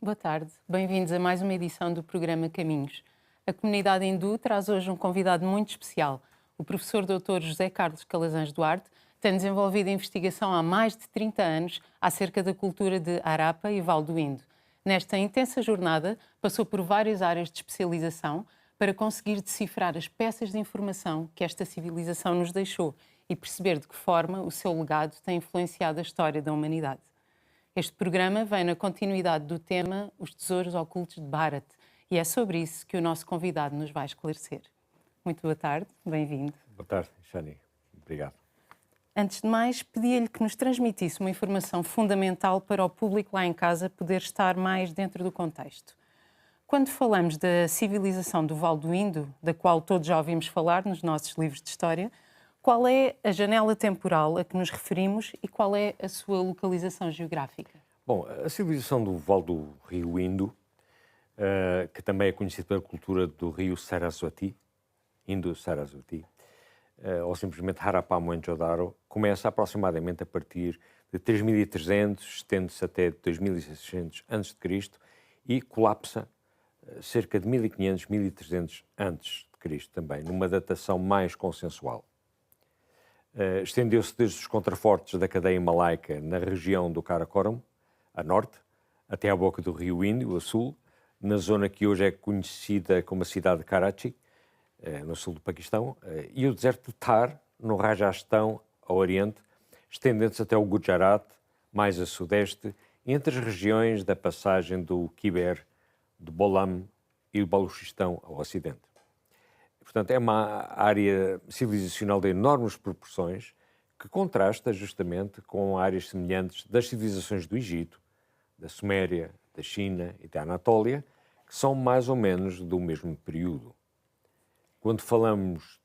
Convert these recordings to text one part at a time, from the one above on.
Boa tarde, bem-vindos a mais uma edição do programa Caminhos. A comunidade hindu traz hoje um convidado muito especial. O professor Dr. José Carlos Calazans Duarte tem desenvolvido investigação há mais de 30 anos acerca da cultura de Harappa e Vale do Indo. Nesta intensa jornada, passou por várias áreas de especialização para conseguir decifrar as peças de informação que esta civilização nos deixou e perceber de que forma o seu legado tem influenciado a história da humanidade. Este programa vem na continuidade do tema Os Tesouros Ocultos de Bharat e é sobre isso que o nosso convidado nos vai esclarecer. Muito boa tarde, bem-vindo. Boa tarde, Shani. Obrigado. Antes de mais, pedia-lhe que nos transmitisse uma informação fundamental para o público lá em casa poder estar mais dentro do contexto. Quando falamos da civilização do Vale do Indo, da qual todos já ouvimos falar nos nossos livros de história, qual é a janela temporal a que nos referimos e qual é a sua localização geográfica? Bom, a civilização do Vale do Rio Indo, que também é conhecida pela cultura do rio Saraswati, Indo-Saraswati, ou simplesmente Harappa Mohenjo-daro, começa aproximadamente a partir de 3.300, estende-se até 2.600 a.C. e colapsa cerca de 1.500, 1.300 a.C. também, numa datação mais consensual. Estendeu-se desde os contrafortes da cadeia himalaica na região do Karakoram, a norte, até à boca do rio Indo, a sul, na zona que hoje é conhecida como a cidade de Karachi, no sul do Paquistão, e o deserto de Thar, no Rajastão, ao oriente, estendendo-se até o Gujarat, mais a sudeste, entre as regiões da passagem do Khyber, do Bolam e do Baluchistão ao ocidente. Portanto, é uma área civilizacional de enormes proporções que contrasta justamente com áreas semelhantes das civilizações do Egito, da Suméria, da China e da Anatólia, que são mais ou menos do mesmo período. Quando falamos...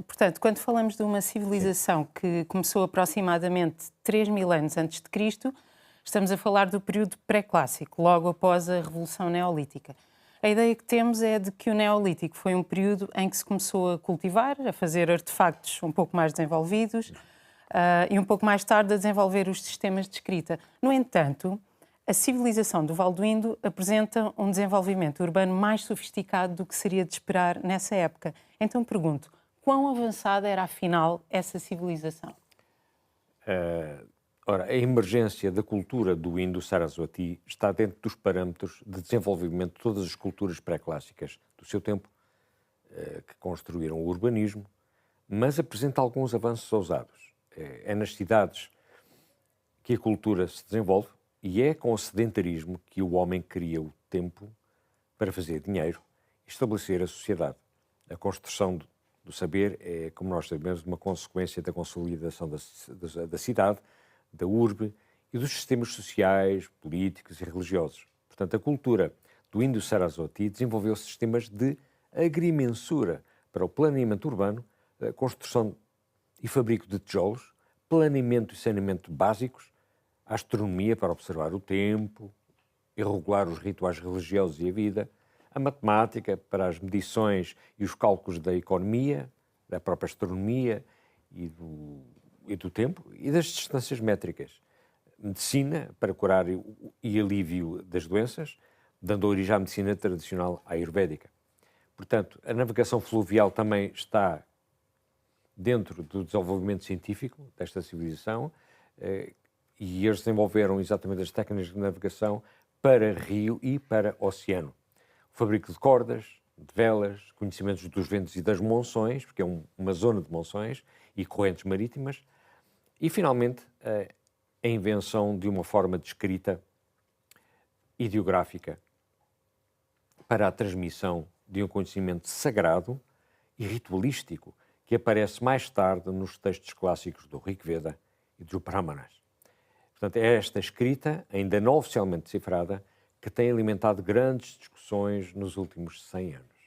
Portanto, quando falamos de uma civilização que começou aproximadamente 3.000 anos antes de Cristo, estamos a falar do período pré-clássico, logo após a Revolução Neolítica. A ideia que temos é de que o Neolítico foi um período em que se começou a cultivar, a fazer artefactos um pouco mais desenvolvidos e um pouco mais tarde a desenvolver os sistemas de escrita. No entanto, a civilização do Vale do Indo apresenta um desenvolvimento urbano mais sofisticado do que seria de esperar nessa época. Então pergunto, quão avançada era afinal essa civilização? Ora, a emergência da cultura do Indo-Saraswati está dentro dos parâmetros de desenvolvimento de todas as culturas pré-clássicas do seu tempo, que construíram o urbanismo, mas apresenta alguns avanços ousados. É nas cidades que a cultura se desenvolve e é com o sedentarismo que o homem cria o tempo para fazer dinheiro e estabelecer a sociedade. A construção do saber é, como nós sabemos, uma consequência da consolidação da cidade, da urbe e dos sistemas sociais, políticos e religiosos. Portanto, a cultura do Indo-Saraswati desenvolveu sistemas de agrimensura para o planeamento urbano, a construção e fabrico de tijolos, planeamento e saneamento básicos, a astronomia para observar o tempo e regular os rituais religiosos e a vida, a matemática para as medições e os cálculos da economia, da própria astronomia e do tempo e das distâncias métricas. Medicina para curar e alívio das doenças, dando origem à medicina tradicional ayurvédica. Portanto, a navegação fluvial também está dentro do desenvolvimento científico desta civilização e eles desenvolveram exatamente as técnicas de navegação para rio e para oceano. O fabrico de cordas, de velas, conhecimentos dos ventos e das monções, porque é uma zona de monções e correntes marítimas, e, finalmente, a invenção de uma forma de escrita ideográfica para a transmissão de um conhecimento sagrado e ritualístico que aparece mais tarde nos textos clássicos do Rig Veda e dos Brahmanas. Portanto, é esta escrita, ainda não oficialmente decifrada, que tem alimentado grandes discussões nos últimos 100 anos.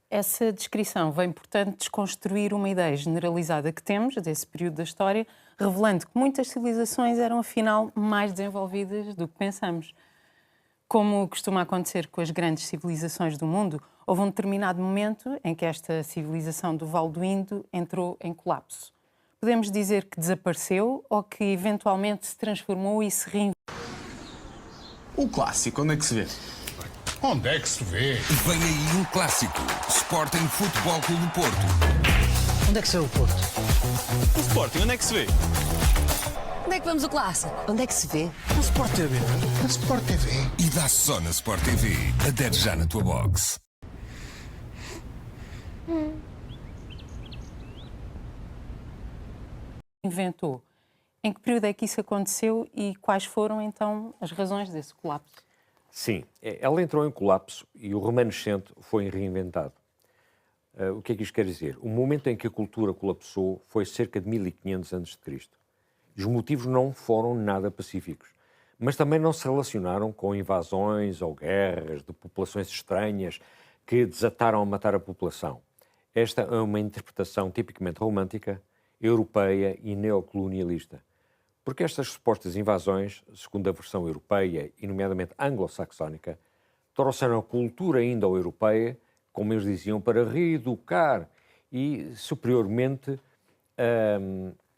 Essa descrição vem, portanto, desconstruir uma ideia generalizada que temos desse período da história, revelando que muitas civilizações eram, afinal, mais desenvolvidas do que pensamos. Como costuma acontecer com as grandes civilizações do mundo, houve um determinado momento em que esta civilização do Vale do Indo entrou em colapso. Podemos dizer que desapareceu ou que, eventualmente, se transformou e se reinventou? O clássico, onde é que se vê? Onde é que se vê? Vem aí um clássico. Sporting Futebol Clube do Porto. Onde é que se vê o Porto? O Sporting, onde é que se vê? Onde é que vamos o clássico? Onde é que se vê? Na Sport TV. Na Sport TV. E dá só na Sport TV. Adere já na tua box. Inventou. Em que período é que isso aconteceu e quais foram, então, as razões desse colapso? Sim, ela entrou em colapso e o remanescente foi reinventado. O que é que isto quer dizer? O momento em que a cultura colapsou foi cerca de 1500 a.C. Os motivos não foram nada pacíficos, mas também não se relacionaram com invasões ou guerras de populações estranhas que desataram a matar a população. Esta é uma interpretação tipicamente romântica, europeia e neocolonialista. Porque estas supostas invasões, segundo a versão europeia e nomeadamente anglo-saxónica, trouxeram a cultura indo-europeia, como eles diziam, para reeducar e, superiormente,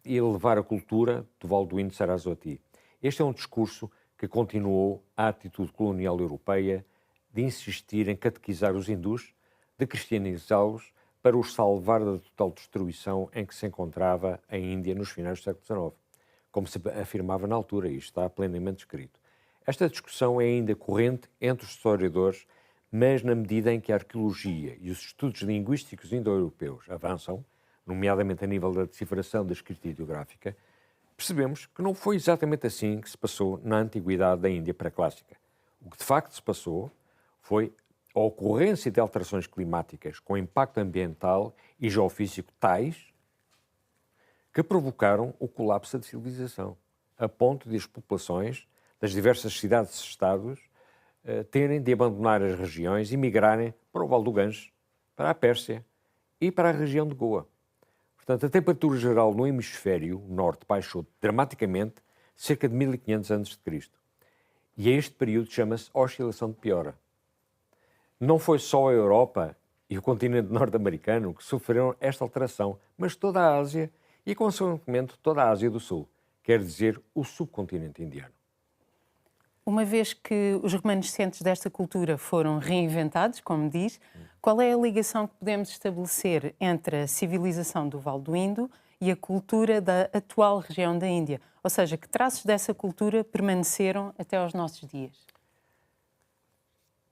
elevar a cultura do Vale do Indo-Sarasvati. Este é um discurso que continuou a atitude colonial europeia de insistir em catequizar os hindus, de cristianizá-los, para os salvar da total destruição em que se encontrava a Índia nos finais do século XIX. Como se afirmava na altura, e está plenamente escrito. Esta discussão é ainda corrente entre os historiadores, mas na medida em que a arqueologia e os estudos linguísticos indo-europeus avançam, nomeadamente a nível da decifração da escrita ideográfica, percebemos que não foi exatamente assim que se passou na antiguidade da Índia pré-clássica. O que de facto se passou foi a ocorrência de alterações climáticas com impacto ambiental e geofísico tais que provocaram o colapso da civilização, a ponto de as populações das diversas cidades-estados terem de abandonar as regiões e migrarem para o Vale do Ganges, para a Pérsia e para a região de Goa. Portanto, a temperatura geral no hemisfério norte baixou dramaticamente cerca de 1500 a.C. E a este período chama-se oscilação de Piora. Não foi só a Europa e o continente norte-americano que sofreram esta alteração, mas toda a Ásia e, consequentemente, toda a Ásia do Sul, quer dizer, o subcontinente indiano. Uma vez que os remanescentes desta cultura foram reinventados, como diz, qual é a ligação que podemos estabelecer entre a civilização do Vale do Indo e a cultura da atual região da Índia? Ou seja, que traços dessa cultura permaneceram até aos nossos dias?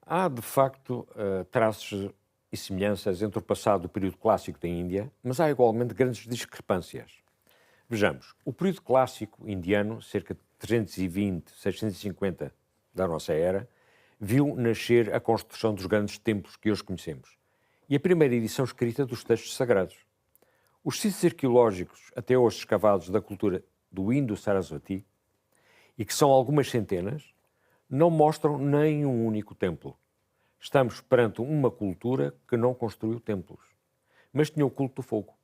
Há, de facto, traços e semelhanças entre o passado e o período clássico da Índia, mas há igualmente grandes discrepâncias. Vejamos, o período clássico indiano, cerca de 320, 650 da nossa era, viu nascer a construção dos grandes templos que hoje conhecemos e a primeira edição escrita dos textos sagrados. Os sítios arqueológicos até hoje escavados da cultura do Indo-Sarasvati, e que são algumas centenas, não mostram nem um único templo. Estamos perante uma cultura que não construiu templos, mas tinha o culto do fogo.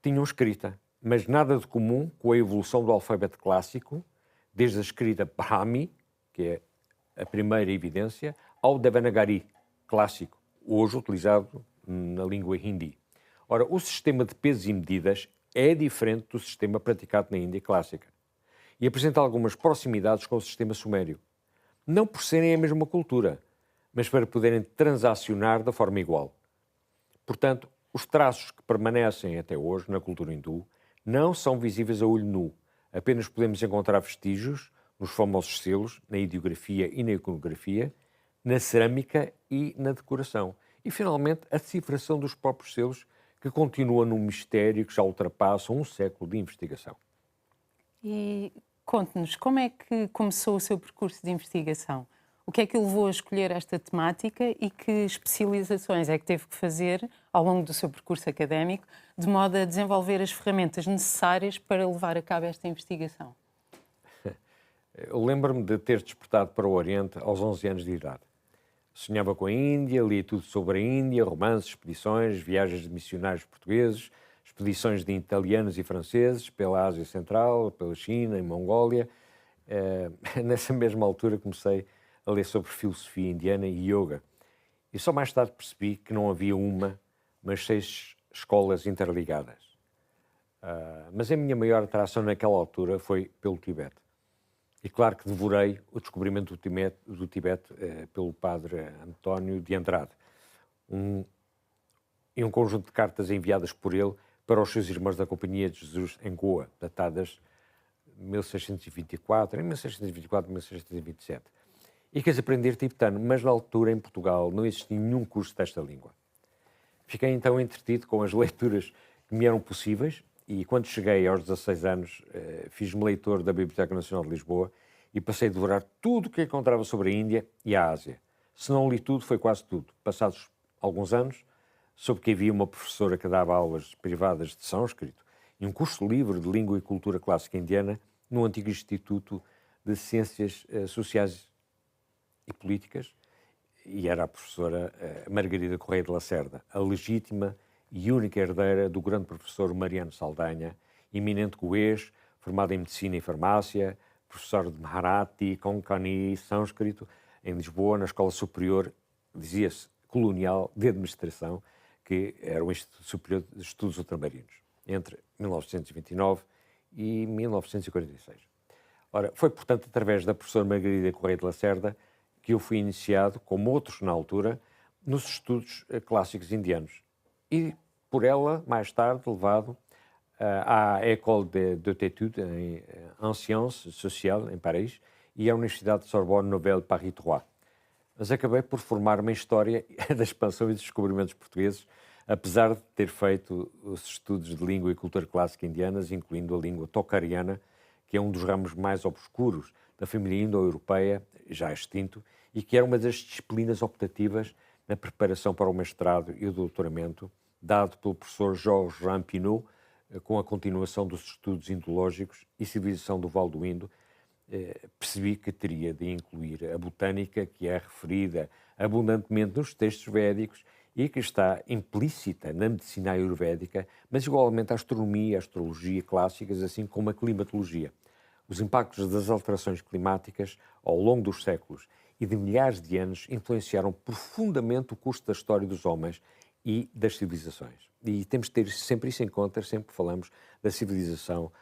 Tinham escrita, mas nada de comum com a evolução do alfabeto clássico, desde a escrita Brahmi, que é a primeira evidência, ao Devanagari, clássico, hoje utilizado na língua hindi. Ora, o sistema de pesos e medidas é diferente do sistema praticado na Índia clássica e apresenta algumas proximidades com o sistema sumério. Não por serem a mesma cultura, mas para poderem transacionar da forma igual. Portanto, os traços que permanecem até hoje na cultura hindu não são visíveis a olho nu. Apenas podemos encontrar vestígios nos famosos selos, na ideografia e na iconografia, na cerâmica e na decoração. E, finalmente, a decifração dos próprios selos, que continua num mistério que já ultrapassa um século de investigação. E conte-nos, como é que começou o seu percurso de investigação? O que é que o levou a escolher esta temática e que especializações é que teve que fazer ao longo do seu percurso académico, de modo a desenvolver as ferramentas necessárias para levar a cabo esta investigação? Eu lembro-me de ter despertado para o Oriente aos 11 anos de idade. Sonhava com a Índia, lia tudo sobre a Índia, romances, expedições, viagens de missionários portugueses, expedições de italianos e franceses pela Ásia Central, pela China e Mongólia. Nessa mesma altura comecei a ler sobre filosofia indiana e yoga. E só mais tarde percebi que não havia uma, mas 6 escolas interligadas. Mas a minha maior atração naquela altura foi pelo Tibete. E claro que devorei o descobrimento do Tibete pelo padre António de Andrade. E um conjunto de cartas enviadas por ele para os seus irmãos da Companhia de Jesus em Goa, datadas de 1624, em 1624 1627. E quis aprender tibetano, mas na altura em Portugal não existia nenhum curso desta língua. Fiquei então entretido com as leituras que me eram possíveis e quando cheguei aos 16 anos fiz-me leitor da Biblioteca Nacional de Lisboa e passei a devorar tudo o que encontrava sobre a Índia e a Ásia. Se não li tudo, foi quase tudo. Passados alguns anos, soube que havia uma professora que dava aulas privadas de sânscrito e um curso livre de língua e cultura clássica indiana no antigo Instituto de Ciências Sociais e Políticas, e era a professora Margarida Correia de Lacerda, a legítima e única herdeira do grande professor Mariano Saldanha, eminente goês, formado em Medicina e Farmácia, professor de Marathi, Konkani e Sânscrito, em Lisboa, na Escola Superior, dizia-se, Colonial de Administração, que era o Instituto Superior de Estudos Ultramarinos, entre 1929 e 1946. Ora, foi, portanto, através da professora Margarida Correia de Lacerda que eu fui iniciado, como outros na altura, nos estudos clássicos indianos. E por ela, mais tarde, levado à École d'Études en Sciences Sociales, em Paris, e à Universidade de Sorbonne Nouvelle Paris III. Mas acabei por formar-me em História da expansão e dos descobrimentos portugueses, apesar de ter feito os estudos de língua e cultura clássica indianas, incluindo a língua tocariana, que é um dos ramos mais obscuros da família indo-europeia, já extinto, e que era uma das disciplinas optativas na preparação para o mestrado e o doutoramento, dado pelo professor Jorge Rampineau, com a continuação dos estudos indológicos e civilização do Vale do Indo. Percebi que teria de incluir a botânica, que é referida abundantemente nos textos védicos e que está implícita na medicina ayurvédica, mas igualmente a astronomia e a astrologia clássicas, assim como a climatologia. Os impactos das alterações climáticas ao longo dos séculos e de milhares de anos influenciaram profundamente o curso da história dos homens e das civilizações. E temos de ter sempre isso em conta, sempre que falamos da civilização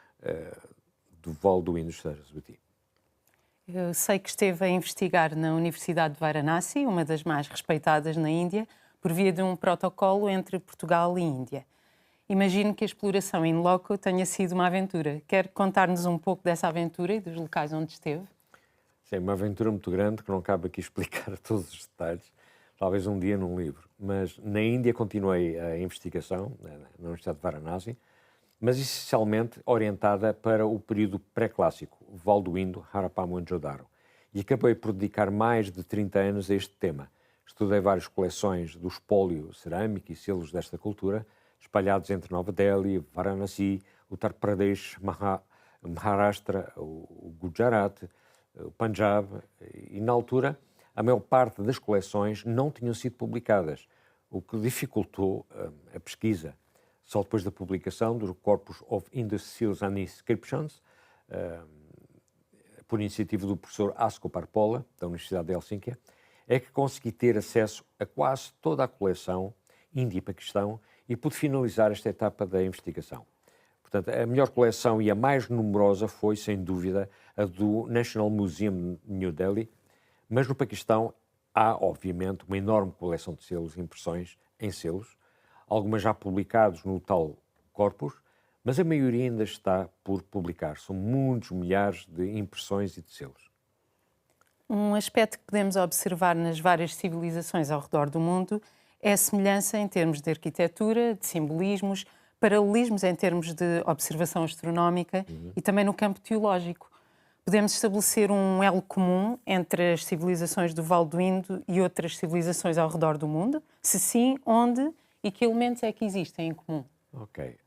do Vale do Indo-Sarasvati. Eu sei que esteve a investigar na Universidade de Varanasi, uma das mais respeitadas na Índia, por via de um protocolo entre Portugal e Índia. Imagino que a exploração in loco tenha sido uma aventura. Quer contar-nos um pouco dessa aventura e dos locais onde esteve? Sim, uma aventura muito grande que não cabe aqui explicar todos os detalhes, talvez um dia num livro. Mas na Índia continuei a investigação, na Universidade de Varanasi, mas essencialmente orientada para o período pré-clássico, o Vale do Indo, Harappa Mohenjo-daro. E acabei por dedicar mais de 30 anos a este tema. Estudei várias coleções do espólio cerâmico e selos desta cultura, espalhados entre Nova Delhi, Varanasi, Uttar Pradesh, Maharashtra, o Gujarat, o Punjab, e na altura a maior parte das coleções não tinham sido publicadas, o que dificultou a pesquisa. Só depois da publicação do Corpus of Indus Seals and Inscriptions, por iniciativa do professor Asko Parpola, da Universidade de Helsínquia, é que consegui ter acesso a quase toda a coleção Índia e Paquistão e pude finalizar esta etapa da investigação. Portanto, a melhor coleção e a mais numerosa foi, sem dúvida, a do National Museum de New Delhi, mas no Paquistão há, obviamente, uma enorme coleção de selos e impressões em selos, algumas já publicados no tal corpus, mas a maioria ainda está por publicar. São muitos milhares de impressões e de selos. Um aspecto que podemos observar nas várias civilizações ao redor do mundo é a semelhança em termos de arquitetura, de simbolismos, paralelismos em termos de observação astronómica e também no campo teológico. Podemos estabelecer um elo comum entre as civilizações do Vale do Indo e outras civilizações ao redor do mundo? Se sim, onde e que elementos é que existem em comum? Ok,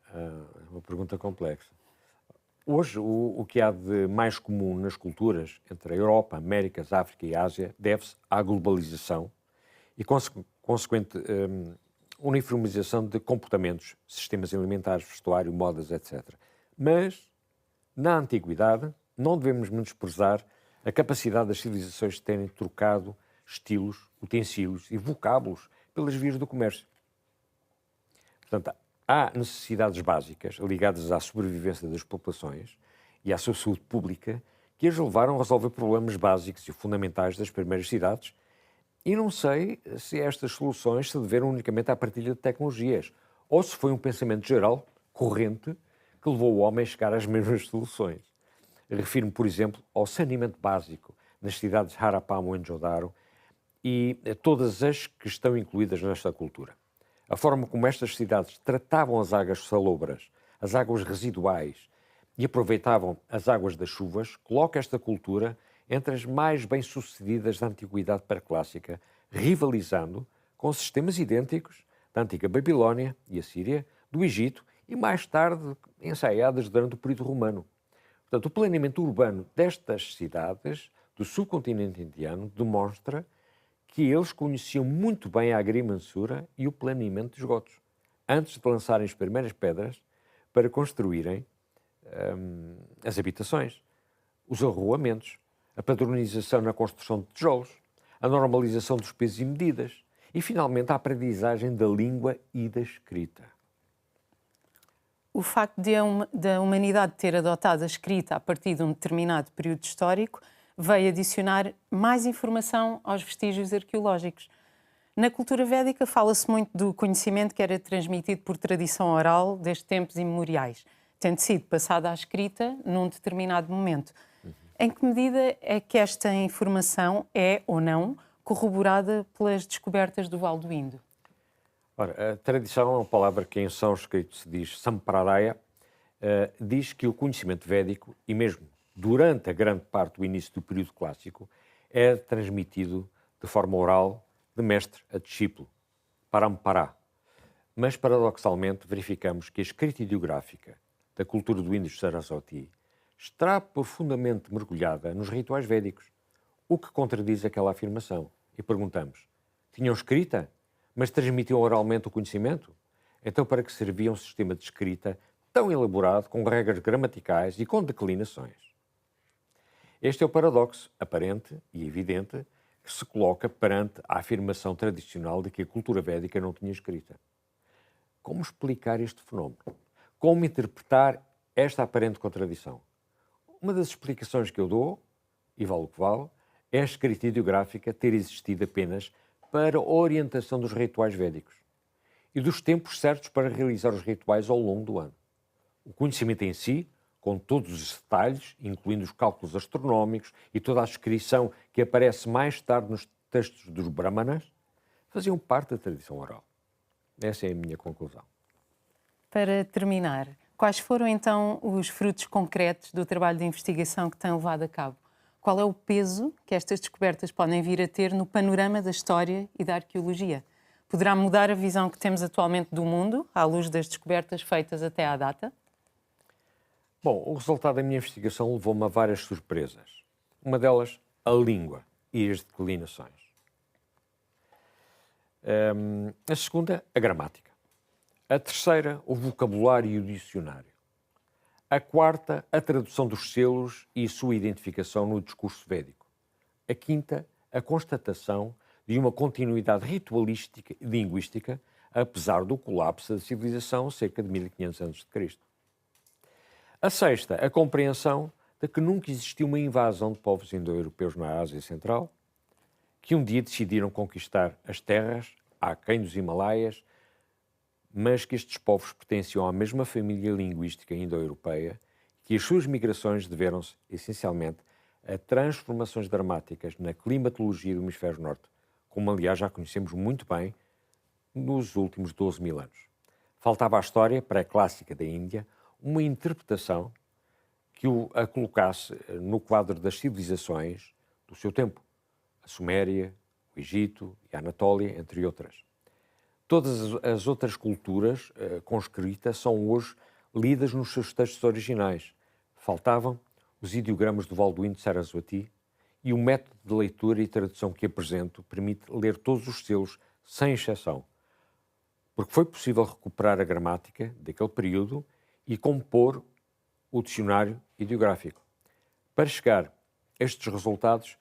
uma pergunta complexa. Hoje, o que há de mais comum nas culturas entre a Europa, Américas, África e Ásia deve-se à globalização e consequente uniformização de comportamentos, sistemas alimentares, vestuário, modas, etc. Mas, na Antiguidade, não devemos menosprezar a capacidade das civilizações de terem trocado estilos, utensílios e vocábulos pelas vias do comércio. Portanto, há necessidades básicas ligadas à sobrevivência das populações e à sua saúde pública que as levaram a resolver problemas básicos e fundamentais das primeiras cidades. E não sei se estas soluções se deveram unicamente à partilha de tecnologias ou se foi um pensamento geral, corrente, que levou o homem a chegar às mesmas soluções. Refiro-me, por exemplo, ao saneamento básico nas cidades de Harapá, Mohenjo-daro e a todas as que estão incluídas nesta cultura. A forma como estas cidades tratavam as águas salobras, as águas residuais e aproveitavam as águas das chuvas, coloca esta cultura entre as mais bem-sucedidas da antiguidade pré-clássica, rivalizando com sistemas idênticos da antiga Babilónia e Assíria, do Egito e mais tarde ensaiadas durante o período romano. Portanto, o planeamento urbano destas cidades do subcontinente indiano demonstra que eles conheciam muito bem a agrimensura e o planeamento de esgotos, antes de lançarem as primeiras pedras para construírem as habitações, os arruamentos, a padronização na construção de tijolos, a normalização dos pesos e medidas e, finalmente, a aprendizagem da língua e da escrita. O facto da humanidade ter adotado a escrita a partir de um determinado período histórico veio adicionar mais informação aos vestígios arqueológicos. Na cultura védica fala-se muito do conhecimento que era transmitido por tradição oral desde tempos imemoriais, tendo sido passado à escrita num determinado momento. Em que medida é que esta informação é, ou não, corroborada pelas descobertas do Vale do Indo? Ora, a tradição é uma palavra que em sânscrito se diz sampradaya, diz que o conhecimento védico, e mesmo durante a grande parte do início do período clássico, é transmitido de forma oral, de mestre a discípulo, parampara. Mas, paradoxalmente, verificamos que a escrita ideográfica da cultura do Indo-Sarasvati está profundamente mergulhada nos rituais védicos, o que contradiz aquela afirmação. E perguntamos, tinham escrita, mas transmitiam oralmente o conhecimento? Então, para que servia um sistema de escrita tão elaborado, com regras gramaticais e com declinações? Este é o paradoxo aparente e evidente que se coloca perante a afirmação tradicional de que a cultura védica não tinha escrita. Como explicar este fenómeno? Como interpretar esta aparente contradição? Uma das explicações que eu dou, e vale o que vale, é a escrita ideográfica ter existido apenas para a orientação dos rituais védicos e dos tempos certos para realizar os rituais ao longo do ano. O conhecimento em si, com todos os detalhes, incluindo os cálculos astronómicos e toda a descrição que aparece mais tarde nos textos dos Brahmanas, faziam parte da tradição oral. Essa é a minha conclusão. Para terminar, quais foram então os frutos concretos do trabalho de investigação que tem levado a cabo? Qual é o peso que estas descobertas podem vir a ter no panorama da história e da arqueologia? Poderá mudar a visão que temos atualmente do mundo, à luz das descobertas feitas até à data? Bom, o resultado da minha investigação levou-me a várias surpresas. Uma delas, a língua e as declinações. A segunda, a gramática. A terceira, o vocabulário e o dicionário. A quarta, a tradução dos selos e a sua identificação no discurso védico. A quinta, a constatação de uma continuidade ritualística e linguística, apesar do colapso da civilização cerca de 1500 a.C. A sexta, a compreensão de que nunca existiu uma invasão de povos indo-europeus na Ásia Central, que um dia decidiram conquistar as terras aquém dos Himalaias, mas que estes povos pertenciam à mesma família linguística indo-europeia, que as suas migrações deveram-se, essencialmente, a transformações dramáticas na climatologia do hemisfério norte, como aliás já conhecemos muito bem nos últimos 12 mil anos. Faltava à história pré-clássica da Índia uma interpretação que a colocasse no quadro das civilizações do seu tempo, a Suméria, o Egito e a Anatólia, entre outras. Todas as outras culturas com escrita são hoje lidas nos seus textos originais. Faltavam os ideogramas do Vale do Indo-Sarasvati e o método de leitura e tradução que apresento permite ler todos os selos sem exceção, porque foi possível recuperar a gramática daquele período e compor o dicionário ideográfico. Para chegar a estes resultados,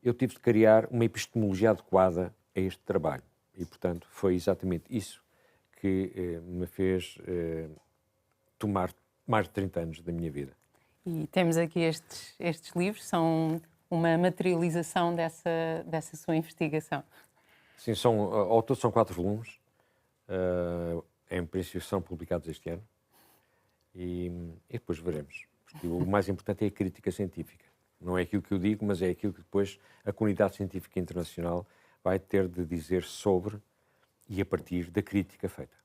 eu tive de criar uma epistemologia adequada a este trabalho. E, portanto, foi exatamente isso que me fez tomar mais de 30 anos da minha vida. E temos aqui estes livros, são uma materialização dessa sua investigação. Sim, ao todo são 4 volumes. Em princípio são publicados este ano. E depois veremos. Porque o mais importante é a crítica científica. Não é aquilo que eu digo, mas é aquilo que depois a comunidade científica internacional vai ter de dizer sobre e a partir da crítica feita.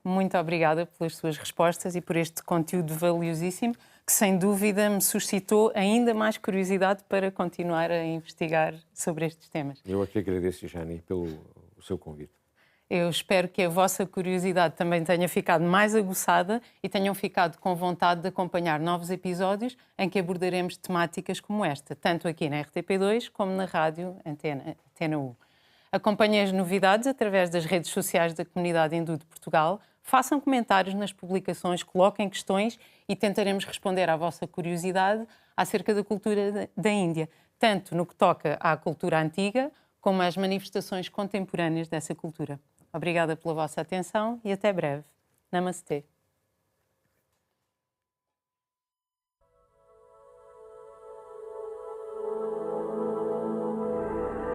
Muito obrigada pelas suas respostas e por este conteúdo valiosíssimo que, sem dúvida, me suscitou ainda mais curiosidade para continuar a investigar sobre estes temas. Eu aqui agradeço, Jane, pelo seu convite. Eu espero que a vossa curiosidade também tenha ficado mais aguçada e tenham ficado com vontade de acompanhar novos episódios em que abordaremos temáticas como esta, tanto aqui na RTP2 como na rádio Antena 1. Acompanhem as novidades através das redes sociais da Comunidade Hindu de Portugal, façam comentários nas publicações, coloquem questões e tentaremos responder à vossa curiosidade acerca da cultura da Índia, tanto no que toca à cultura antiga como às manifestações contemporâneas dessa cultura. Obrigada pela vossa atenção e até breve. Namastê.